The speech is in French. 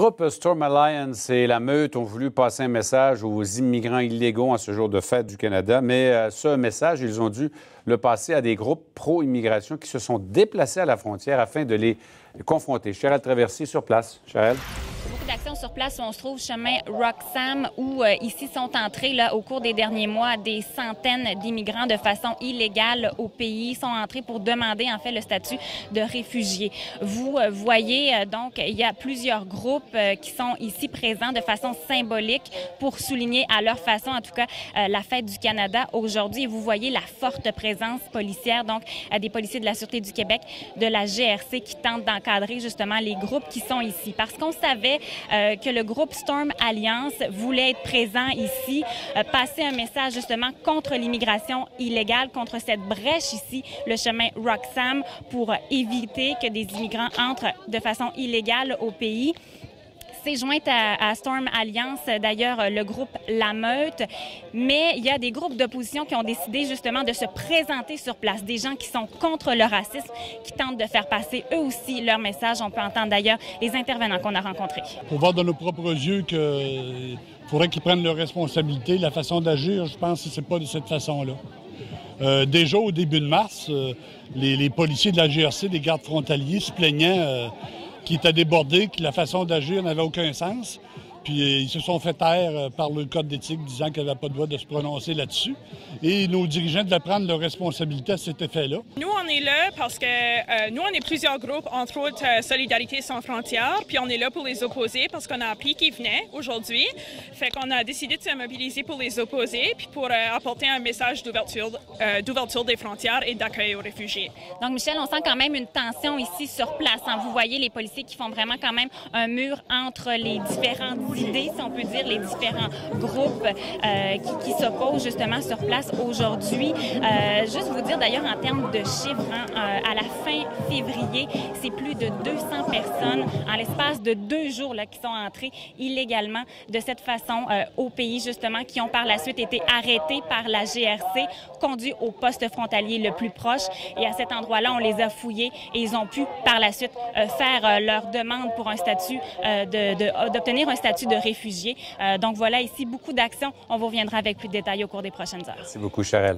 Le groupe Storm Alliance et la Meute ont voulu passer un message aux immigrants illégaux en ce jour de fête du Canada, mais ce message, ils ont dû le passer à des groupes pro-immigration qui se sont déplacés à la frontière afin de les confronter. Cheryl Traversier sur place. Cheryl. Beaucoup d'actions sur place où on se trouve chemin Roxham où ici sont entrés là, au cours des derniers mois des centaines d'immigrants de façon illégale au pays, sont entrés pour demander en fait le statut de réfugié. Vous voyez donc il y a plusieurs groupes qui sont ici présents de façon symbolique pour souligner à leur façon en tout cas la fête du Canada aujourd'hui. Et vous voyez la forte présence policière donc des policiers de la Sûreté du Québec, de la GRC qui tentent d'encadrer justement les groupes qui sont ici parce qu'on savait que le groupe Storm Alliance voulait être présent ici, passer un message justement contre l'immigration illégale, contre cette brèche ici, le chemin Roxham, pour éviter que des immigrants entrent de façon illégale au pays. S'est jointe à Storm Alliance, d'ailleurs, le groupe La Meute. Mais il y a des groupes d'opposition qui ont décidé justement de se présenter sur place. Des gens qui sont contre le racisme, qui tentent de faire passer eux aussi leur message. On peut entendre d'ailleurs les intervenants qu'on a rencontrés. Pour voir de nos propres yeux qu'il faudrait qu'ils prennent leurs responsabilités. La façon d'agir, je pense que c'est pas de cette façon-là. Déjà au début de mars, les policiers de la GRC, des gardes frontaliers, se plaignaient qui étaient débordés, que la façon d'agir n'avait aucun sens. Puis ils se sont fait taire par le code d'éthique disant qu'ils n'avaient pas le droit de se prononcer là-dessus. Et nos dirigeants devaient prendre leurs responsabilités à cet effet-là. Nous, on est là parce que nous, on est plusieurs groupes, entre autres Solidarité sans frontières. Puis on est là pour les opposer parce qu'on a appris qu'ils venaient aujourd'hui. Fait qu'on a décidé de se mobiliser pour les opposer puis pour apporter un message d'ouverture des frontières et d'accueil aux réfugiés. Donc, Michel, on sent quand même une tension ici sur place. Hein. Vous voyez les policiers qui font vraiment quand même un mur entre les différentes idées, si on peut dire, les différents groupes qui s'opposent justement sur place aujourd'hui. Juste vous dire d'ailleurs en termes de chiffres, à la fin février, c'est plus de 200 personnes en l'espace de 2 jours là, qui sont entrées illégalement de cette façon au pays justement, qui ont par la suite été arrêtés par la GRC, conduits au poste frontalier le plus proche. Et à cet endroit-là, on les a fouillés et ils ont pu par la suite faire leur demande pour un statut d'obtenir un statut de réfugiés. Donc voilà ici beaucoup d'actions. On vous reviendra avec plus de détails au cours des prochaines heures. Merci beaucoup, Cheryl.